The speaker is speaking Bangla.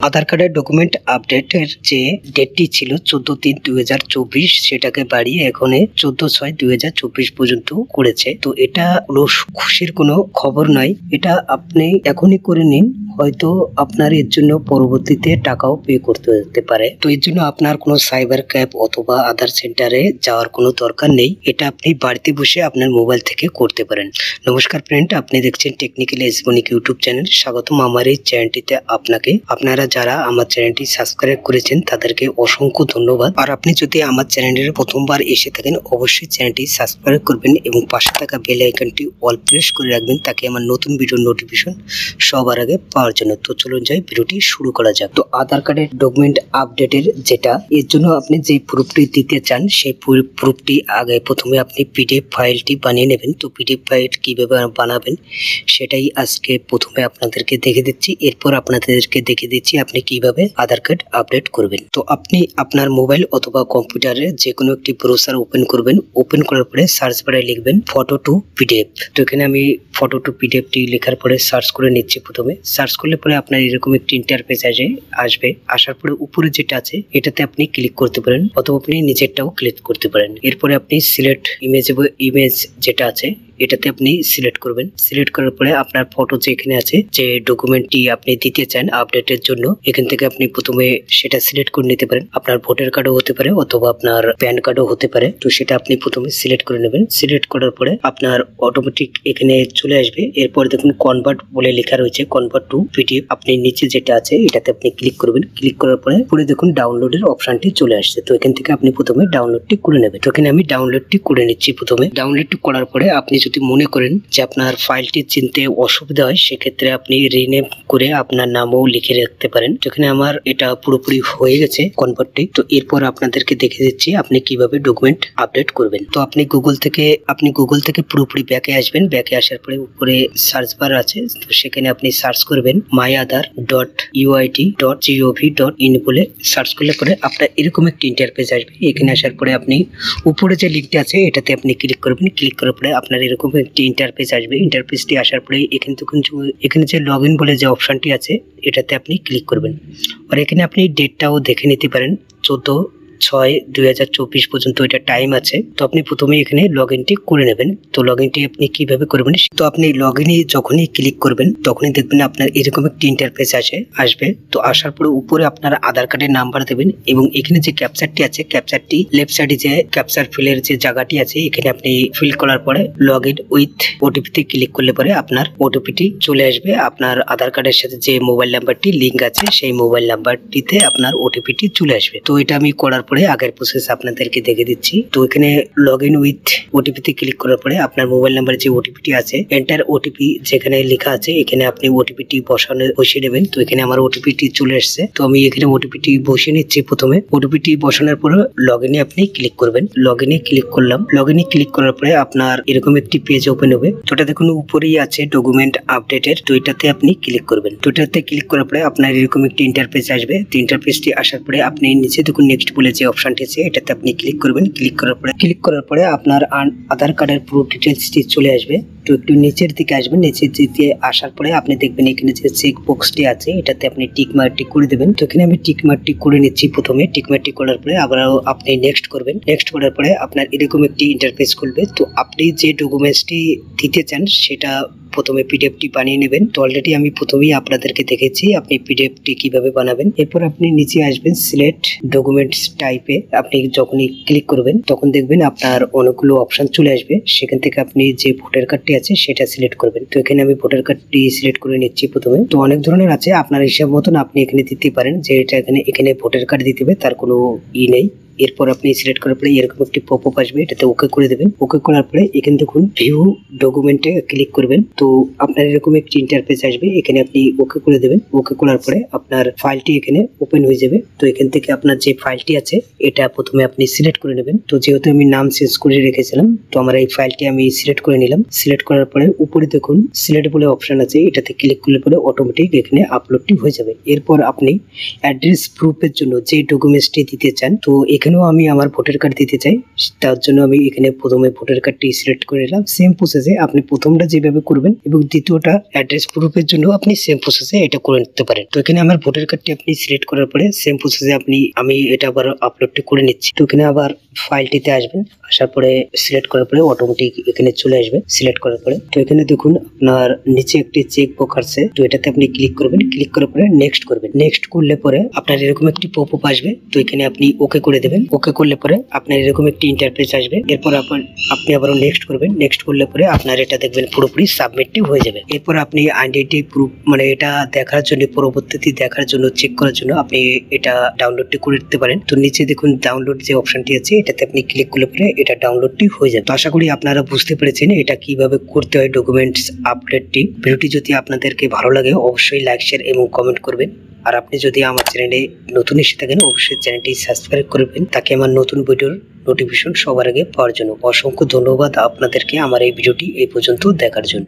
আধার কার্ডের ডকুমেন্ট আপডেটের যে ডেটটি ছিল 14/3/2024 সেটাকে বাড়িয়ে এখন 14/6/2024 পর্যন্ত করেছে। তো এটা কোনো খুশির কোনো খবর নয়, এটা আপনি এখনই করে নিন, হয়তো আপনার এর জন্য পরবর্তীতে টাকাও পে করতে হতে পারে। তো এর জন্য আপনার কোনো সাইবার ক্যাফ অথবা আধার সেন্টারে যাওয়ার কোনো দরকার নেই, এটা আপনি বাড়িতে বসে আপনার মোবাইল থেকে করতে পারেন। নমস্কার ফ্রেন্ড, আপনি দেখছেন টেকনিক্যাল এসবনিক ইউটিউব চ্যানেল। স্বাগতম আমার এই চ্যানেলটিতে আপনাকে। আপনারা যারা আমার চ্যানেলটি সাবস্ক্রাইব করেছেন তাদেরকে অসংখ্য ধন্যবাদ। আর আপনি যদি আমার চ্যানেলের প্রথমবার এসে থাকেন অবশ্যই চ্যানেলটি সাবস্ক্রাইব করবেন এবং পাশে থাকা বেল আইকনটি অল প্রেস করে রাখবেন, তাকে আমার নতুন ভিডিও নোটিফিকেশন সবার আগে পাওয়ার জন্য। তো চলুন যাই, ভিডিওটি শুরু করা যাক। তো আধার কার্ডের ডকুমেন্ট আপডেটের যেটা, এর জন্য আপনি যে প্রুফটি দিতে চান সেই প্রুফটি আগে প্রথমে আপনি পিডিএফ ফাইলটি বানিয়ে নেবেন। তো পিডিএফ ফাইল কিভাবে বানাবেন সেটাই আজকে প্রথমে আপনাদেরকে দেখে দিচ্ছি, এরপর আপনাদেরকে দেখে দিচ্ছি আপনি কিভাবে আধার কার্ড আপডেট করবেন। তো আপনি আপনার মোবাইল অথবা কম্পিউটারে যে কোনো একটি ব্রাউজার ওপেন করবেন। ওপেন করার পরে সার্চ বারে লিখবেন ফটো টু পিডিএফ। তো এখানে আমি ফটো টু পিডিএফটি লেখার পরে সার্চ করে নিচ্ছি। প্রথমে সার্চ করলে পরে আপনার এরকম একটি ইন্টারফেস আসবে। আসার পরে উপরে যেটা আছে এটাতে আপনি ক্লিক করতে পারেন অথবা আপনি নিচেরটাও ক্লিক করতে পারেন। এরপরে আপনি সিলেক্ট ইমেজ যেটা আছে এটাতে আপনি সিলেক্ট করবেন। সিলেক্ট করার পরে আপনার ফটো যেখানে আছে, যে ডকুমেন্টটি আপনি দিতে চান আপডেটের জন্য, এখান থেকে আপনি প্রথমে সেটা সিলেক্ট করে নিতে পারেন। আপনার ভোটার কার্ডও হতে পারে অথবা আপনার প্যান কার্ডও হতে পারে। তো সেটা আপনি প্রথমে সিলেক্ট করে নেবেন। সিলেক্ট করার পরে আপনার অটোমেটিক এখানে চলে আসবে। এরপর দেখুন কনভার্ট বলে লেখা রয়েছে, কনভার্ট টু পিডিএফ। আপনি নিচে যেটা আছে এটাতে আপনি ক্লিক করবেন। ক্লিক করার পরে পুরো দেখুন ডাউনলোডের অপশনটি চলে আসছে। তো এখান থেকে আপনি প্রথমে ডাউনলোডটি করে নেবেন। তো এখানে আমি ডাউনলোডটি করে নিচ্ছি। প্রথমে ডাউনলোডটি করার পরে আপনি যদি মনে করেন যে আপনার ফাইলটি চিনতে অসুবিধা হয়, সেক্ষেত্রে আপনি রিনেম করে আপনার নামও লিখে রাখতে পারেন। যেখানে আমার এটা পুরোপুরি হয়ে গেছে কনভার্টটি। তো এরপর আপনাদেরকে দেখে দিচ্ছি আপনি কিভাবে ডকুমেন্ট আপডেট করবেন। তো আপনি গুগল থেকে পুরোপুরি ব্যাকে আসবেন। ব্যাকে আসার পরে উপরে সার্চ বার আছে, তো সেখানে আপনি সার্চ করবেন myaadhar.uit.gov.in বলে সার্চ করলে পরে আপনার এরকম একটি ইন্টারফেস আসবে। এখানে আসার পরে আপনি উপরে যে লিঙ্কটি আছে এটাতে আপনি ক্লিক করবেন। ক্লিক করার পরে আপনার এরকম একটি ইন্টারফেস আসবে। ইন্টারফেসটি আসার পরে এখানে যে লগ ইন বলে যে অপশনটি আছে এটাতে আপনি ক্লিক করবেন। আর এখানে আপনি ডেটটাও দেখে নিতে পারেন, 14/6/2024 পর্যন্ত এটা টাইম আছে। তো আপনি প্রথমে এখানে লগ ইনটি করে নেবেন। তো লগ ইনটি আপনি কিভাবে করবেন, তো আপনি লগ ইনে যখনই ক্লিক করবেন তখনই দেখবেন আপনার এরকম একটি ইন্টারফেস আসবে। তো আসার পরে উপরে আপনার আধার কার্ডের নাম্বার দেবেন এবং এখানে যে ক্যাপচারটি আছে, ক্যাপচারটি লেফট সাইডে যে ক্যাপচার ফিলের যে জায়গাটি আছে এখানে আপনি ফিল করার পরে লগ ইন উইথ ওটিপিতে ক্লিক করলে পরে আপনার ওটিপিটি চলে আসবে। আপনার আধার কার্ডের সাথে যে মোবাইল নাম্বারটি লিঙ্ক আছে সেই মোবাইল নাম্বারটিতে আপনার ওটিপিটি চলে আসবে। তো এটা আমি করার পরে আগের প্রসেস আপনাদেরকে দেখে দিচ্ছি। তো এখানে লগ ইন উইথ ওটিপিতে ক্লিক করার পরে আপনার মোবাইল নাম্বারে যে ওটিপিটি আছে, এন্টার ওটিপি যেখানে লেখা আছে এখানে আপনি ওটিপিটি বসিয়ে নেবেন। তো এখানে আমার ওটিপিটি চলে আসছে। তো আমি এখানে ওটিপিটি বসিয়ে নিচ্ছি। প্রথমে ওটিপিটি বসানোর পরে লগ ইনে আপনি ক্লিক করবেন। লগ ইনে ক্লিক করলাম। লগ ইনে ক্লিক করার পরে আপনার এরকম একটি পেজ ওপেন হবে। তো এটা দেখুন উপরেই আছে ডকুমেন্ট আপডেটের। তো এটাতে আপনি ক্লিক করবেন। তো এটাতে ক্লিক করার পরে আপনার এরকম একটি ইন্টারফেস আসবে। তো ইন্টারফেসটি আসার পরে আপনি নিচে দেখুন নেক্সট বলে যে অপশনটি আছে এটাতে আপনি ক্লিক করবেন। ক্লিক করার পরে আপনার আধার কার্ডের পুরো ডিটেলসটি চলে আসবে। তো একটু নিচের দিকে আসবেন। নিচের দিকে আসার পরে আপনি দেখবেন এখানে যে চেক বক্সটি আছে এটাতে আপনি টিক মার্কটি করে দেবেন। তো এখানে আমি টিক মার্কটি করে নিচ্ছি। প্রথমে টিক মার্কটি করার পরে আবারও আপনি নেক্সট করবেন। নেক্সট করার পরে আপনার এরকম একটি ইন্টারফেস খুলবে। তো আপনি যে ডকুমেন্টসটি দিতে চান সেটা প্রথমে পিডিএফটি বানিয়ে নেবেন। তো অলরেডি আমি প্রথমেই আপনাদেরকে দেখেছি আপনি পিডিএফটি কিভাবে বানাবেন। এরপর আপনি নিচে আসবেন সিলেক্ট ডকুমেন্টস টাইপে। আপনি যখনই ক্লিক করবেন তখন দেখবেন আপনার অনেকগুলো অপশন চলে আসবে। সেখান থেকে আপনি যে ভোটার কার্ডটি আছে সেটা সিলেক্ট করবেন। তো এখানে আমি ভোটার কার্ডটি সিলেক্ট করে নিচ্ছি প্রথমে। তো অনেক ধরনের আছে, আপনার হিসাব মতন আপনি এখানে দিতে পারেন যে এটা এখানে ভোটার কার্ড দিতে হবে, তার কোনো নেই। এরপর আপনি সিলেক্ট করার পরে এরকম একটি পপআপ আসবে, এটাতে ওকে করে দেবেন। ওকে করার পরে এখানে দেখুন ভিউ ডকুমেন্টে ক্লিক করবেন। তো আপনার এরকম একটি ইন্টারফেস আসবে, এখানে আপনি ওকে করে দেবেন। ওকে করার পরে আপনার ফাইলটি এখানে ওপেন হয়ে যাবে। তো এখান থেকে আপনার যে ফাইলটি আছে এটা প্রথমে আপনি সিলেক্ট করে নেবেন। তো যেহেতু আমি নাম চেঞ্জ করে রেখেছিলাম তো আমার এই ফাইলটি আমি সিলেক্ট করে নিলাম। সিলেক্ট করার পরে উপরে দেখুন সিলেক্ট বলে অপশন আছে, এটাতে ক্লিক করলে পরে অটোমেটিক এখানে আপলোডটি হয়ে যাবে। এরপর আপনি অ্যাড্রেস প্রুফের জন্য যে ডকুমেন্টসটি দিতে চান তো এখানে এখানেও আমি আমার ভোটার কার্ড দিতে চাই, তার জন্য আমি এখানে প্রথমে ভোটার কার্ডটি সিলেক্ট করে নিলাম। সেম প্রসেসে আপনি প্রথমটা যেভাবে করবেন এবং দ্বিতীয়টা অ্যাড্রেস প্রুফের জন্য আপনি সেম প্রসেসে এটা করে নিতে পারেন। তো এখানে আমার ভোটার কার্ডটি আপনি সিলেক্ট করার পরে সেম প্রসেসে আমি এটা আবার আপলোডটি করে নিচ্ছি। তো এখানে আবার ফাইলটিতে আসবেন, আসার পরে সিলেক্ট করার পরে অটোমেটিক এখানে চলে আসবে সিলেক্ট করার পরে। তো এখানে দেখুন আপনার নিচে একটি চেক বক্স আছে, তো এটাতে আপনি ক্লিক করবেন, ক্লিক করার পরে নেক্সট করবেন। নেক্সট করলে পরে আপনার এরকম একটি পপ আপ আসবে, তো এখানে আপনি ওকে করে দেবেন। ওকে করলে পরে আপনার এরকম একটি ইন্টারফেস আসবে। এরপর আপনি আবারও নেক্সট করবেন। নেক্সট করলে পরে আপনার এটা দেখবেন পুরোপুরি সাবমিটটি হয়ে যাবে। এরপর আপনি আইডেন্টি প্রুফ মানে এটা দেখার জন্য, পরবর্তীতে দেখার জন্য, চেক করার জন্য আপনি এটা ডাউনলোডটি করে দিতে পারেন। তো নিচে দেখুন ডাউনলোড যে অপশনটি আছে, এটাতে আপনি ক্লিক করলে পরে এটা ডাউনলোডটি হয়ে যাবে। তো আশা করি আপনারা বুঝতে পেরেছেন এটা কিভাবে করতে হয় ডকুমেন্টস আপডেটটি। ভিডিওটি যদি আপনাদেরকে ভালো লাগে অবশ্যই লাইক, শেয়ার এবং কমেন্ট করবেন। আর আপনি যদি আমার চ্যানেলে নতুন এসে থাকেন অবশ্যই চ্যানেলটি সাবস্ক্রাইব করবেন, তাকে আমার নতুন ভিডিওর নোটিফিকেশন সবার আগে পাওয়ার জন্য। অসংখ্য ধন্যবাদ আপনাদেরকে আমার এই ভিডিওটি এই পর্যন্ত দেখার জন্য।